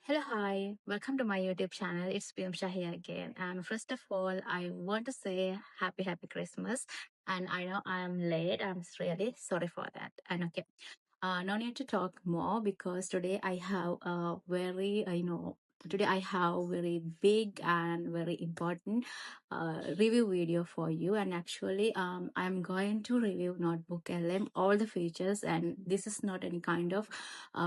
Hello, hi. Welcome to my YouTube channel. It's Piyamsha here again. And first of all, I want to say happy Christmas. And I know I'm late. I'm really sorry for that. And okay, no need to talk more because today I have a very, today I have very big and very important review video for you. And actually, I'm going to review Notebook LM, all the features. And this is not any kind of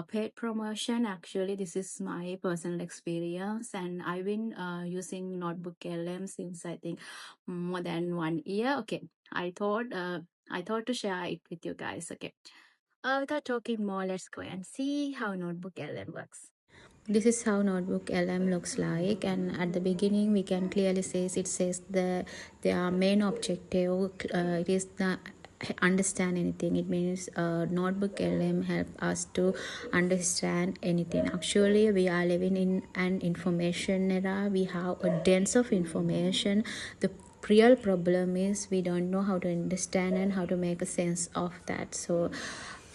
paid promotion. Actually, this is my personal experience, and I've been using Notebook LM since I think more than 1 year. Okay, I thought I thought to share it with you guys. Okay, without talking more, let's go and see how Notebook LM works. This is how Notebook LM looks like, and at the beginning we can clearly say it says their main objective. It is the understand anything. It means Notebook LM help us to understand anything. Actually, we are living in an information era. We have a dense of information. The real problem is we don't know how to understand and how to make a sense of that. So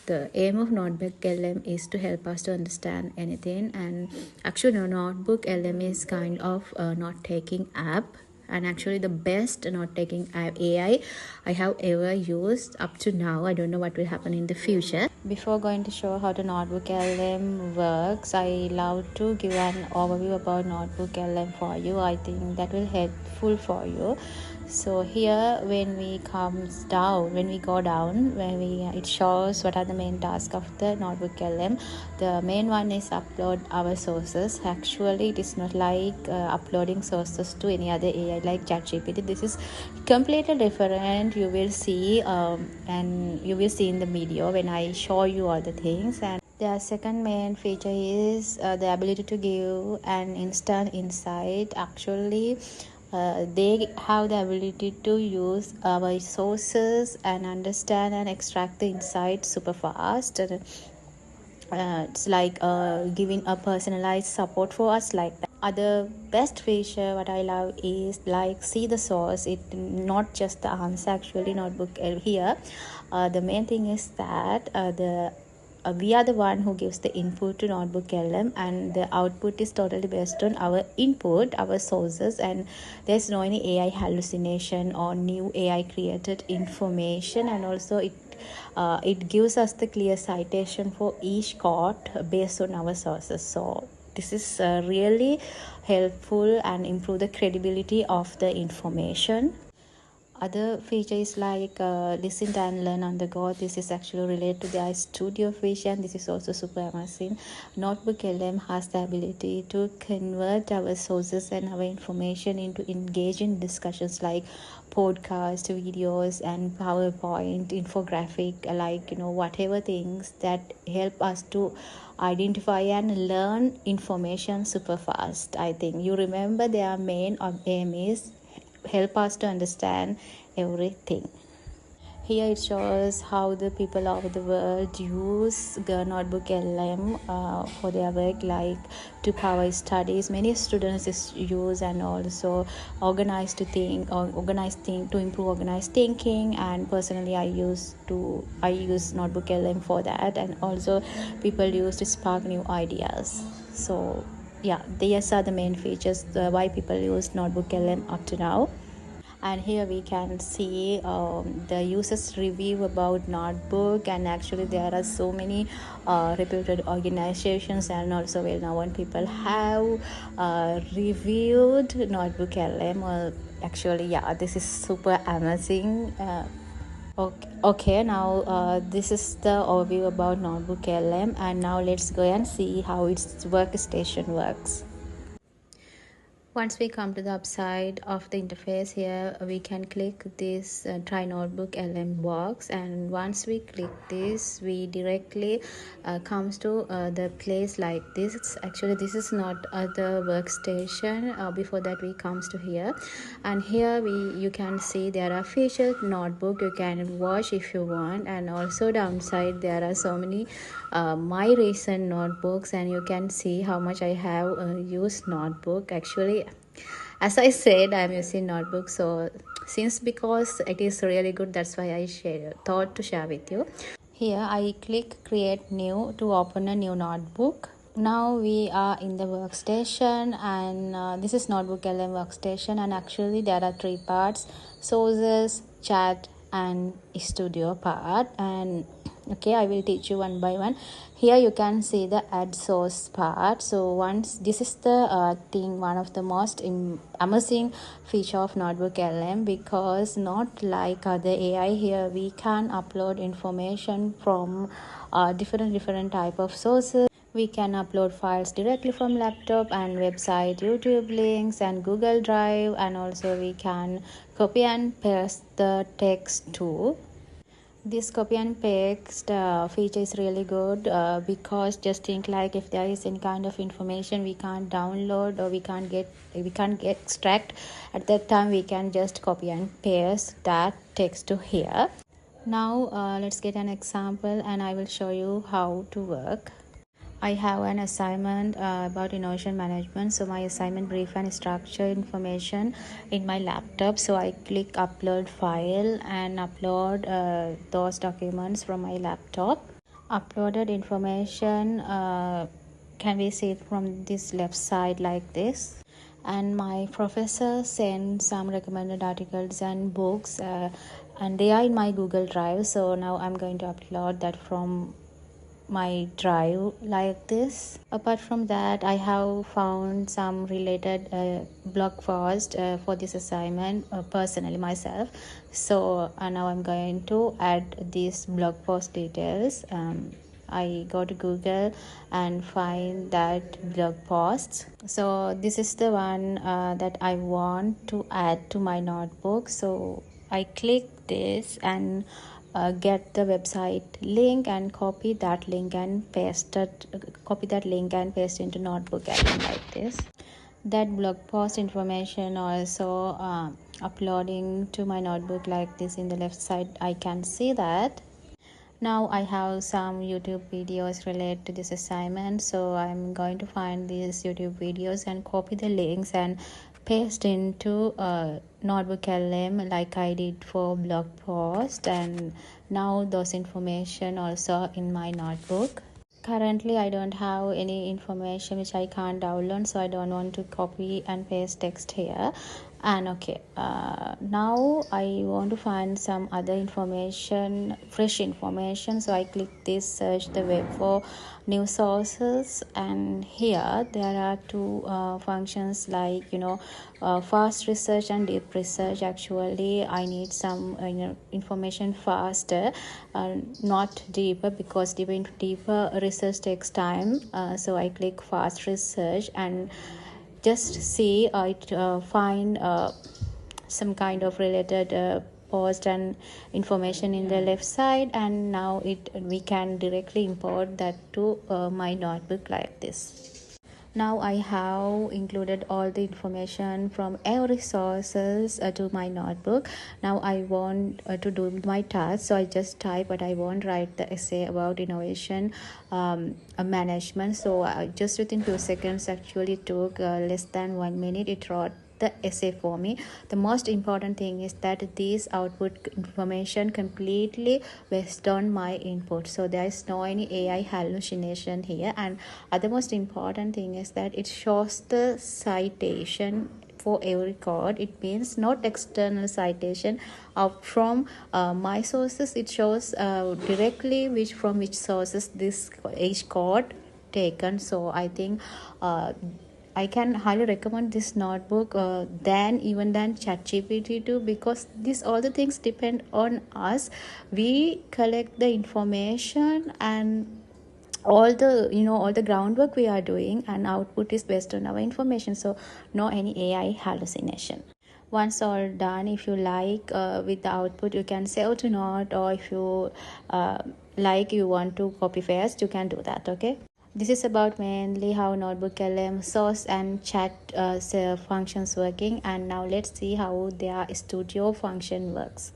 the aim of Notebook LM is to help us to understand anything. And actually, no, Notebook LM is kind of a note taking app, and actually the best note taking app I have ever used up to now. I don't know what will happen in the future. Before going to show how the Notebook LM works, I love to give an overview about Notebook LM for you. I think that will helpful for you. So here when we go down, it shows what are the main tasks of the Notebook LM. The main one is upload our sources. Actually, it is not like uploading sources to any other AI like ChatGPT. This is completely different. You will see and you will see in the video when I show you all the things. And the second main feature is the ability to give an instant insight. Actually, they have the ability to use our sources and understand and extract the insights super fast. It's like giving a personalized support for us like that. Other best feature what I love is like see the source. It not just the answer. Actually, Notebook here the main thing is that the we are the one who gives the input to Notebook LM, and the output is totally based on our input, our sources, and there's no any AI hallucination or new AI created information. And also it gives us the clear citation for each code based on our sources. So this is really helpful and improve the credibility of the information. Other features like listen and learn on the go. This is actually related to the iStudio feature, and this is also super amazing. Notebook LM has the ability to convert our sources and our information into engaging discussions like podcast videos and PowerPoint infographic, like whatever things that help us to identify and learn information super fast. I think you remember their main aim is help us to understand everything. Here it shows how the people of the world use the Notebook LM for their work, like to power studies. Many students use and also organized think to improve organized thinking. And personally, I use Notebook LM for that, and also people use to spark new ideas. So yeah, these are the main features why people use Notebook LM up to now. And here we can see the users review about Notebook, and actually there are so many reputed organizations and also well-known people have reviewed Notebook LM. Actually, yeah, this is super amazing. Okay, now this is the overview about Notebook LM, and now let's go and see how its workstation works. Once we come to the upside of the interface, here we can click this try Notebook LM box, and once we click this we directly comes to the place like this. Actually this is not the workstation. Before that we comes to here, and here you can see there are featured notebook you can watch if you want, and also downside there are so many my recent notebooks, and you can see how much I have used notebook. Actually, as I said, I'm using notebook, so since because it is really good, that's why I thought to share with you. Here I click create new to open a new notebook. Now we are in the workstation, and this is NotebookLM workstation, and actually there are three parts: sources, chat, and studio part. And okay, I will teach you one by one. Here you can see the add source part. So once this is the one of the most amazing feature of NotebookLM, because not like other AI, here we can upload information from different type of sources. We can upload files directly from laptop and website, YouTube links, and Google Drive, and also we can copy and paste the text too. This copy and paste feature is really good because just think like if there is any kind of information we can't download or we can't get extract at that time, we can just copy and paste that text to here. Now let's get an example and I will show you how to work. I have an assignment about innovation management. So my assignment brief and structure information in my laptop. So I click upload file and upload those documents from my laptop. Uploaded information can be seen from this left side like this. And my professor sent some recommended articles and books and they are in my Google Drive. So now I'm going to upload that from my drive like this. Apart from that, I have found some related blog post for this assignment personally myself. So now I'm going to add these blog post details. I go to Google and find that blog post. So this is the one that I want to add to my notebook. So I click this and get the website link and copy that link and paste into NotebookLM like this. That blog post information also uploading to my notebook like this. In the left side I can see that. Now I have some YouTube videos related to this assignment, so I'm going to find these YouTube videos and copy the links and paste into NotebookLM like I did for blog post. And now those information also in my notebook. Currently I don't have any information which I can't download, so I don't want to copy and paste text here. And okay, now I want to find some other information, fresh information. So I click this search the web for new sources, and here there are two functions like fast research and deep research. Actually I need some information faster, not deeper, because deeper research takes time. So I click fast research and just see it find some kind of related post and information in the left side, and now we can directly import that to my notebook like this. Now I have included all the information from every sources to my notebook. Now I want to do my task, so I just type what I want, write the essay about innovation management. So just within 2 seconds, actually took less than 1 minute, it wrote the essay for me. The most important thing is that this output information completely based on my input, so there is no any AI hallucination here. And other most important thing is that it shows the citation for every code. It means not external citation from my sources. It shows directly from which sources this each code taken. So I think I can highly recommend this notebook than ChatGPT too, because this all the things depend on us. We collect the information and all the groundwork we are doing, and output is based on our information. So no any AI hallucination. Once all done, if you like with the output, you can save to Note, or if you like you want to copy paste, you can do that. Okay, this is about mainly how NotebookLM source and chat functions working. And now let's see how their studio function works.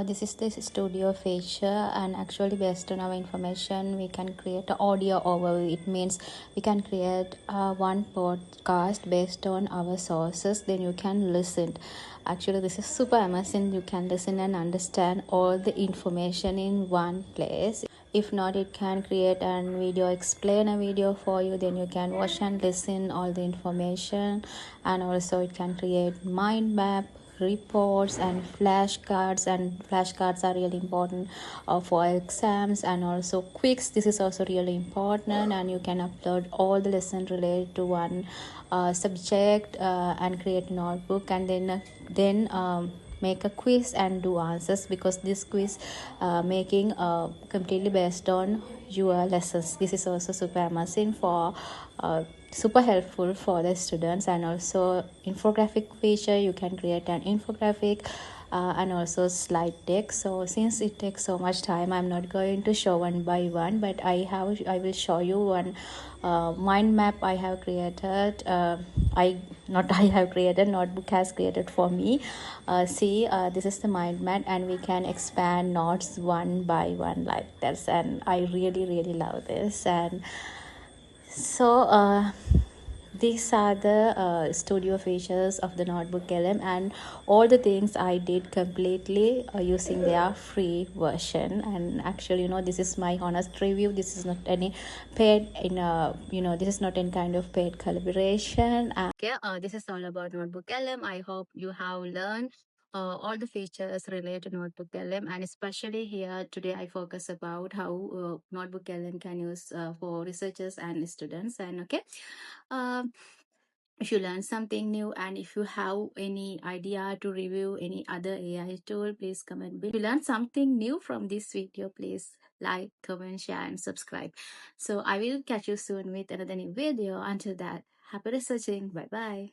This is the studio feature, and actually based on our information we can create an audio overview. It means we can create one podcast based on our sources, then you can listen. Actually this is super amazing. You can listen and understand all the information in one place. If not, it can create a video, explain a video for you, then you can watch and listen all the information. And also it can create mind map, reports and flashcards, and flashcards are really important for exams. And also quiz, this is also really important, and you can upload all the lesson related to one subject and create a notebook, and then make a quiz and do answers, because this quiz making completely based on your lessons. This is also super amazing for super helpful for the students. And also infographic feature, you can create an infographic and also slide deck. So since it takes so much time, I'm not going to show one by one, but I will show you one mind map I have created. I not I have created, notebook has created for me. See, this is the mind map, and we can expand notes one by one like this, and I really love this. And so these are the studio features of the notebook LM, and all the things I did completely using their free version. And actually, this is my honest review. This is not any paid this is not any kind of paid collaboration. Okay, this is all about notebook LM. I hope you have learned all the features related to notebook LM, and especially here today I focus about how notebook LM can use for researchers and students. And okay, um, if you learn something new, and if you have any idea to review any other AI tool, please comment below. If you learn something new from this video, please like, comment, share and subscribe. So I will catch you soon with another new video. Until that, happy researching. Bye bye.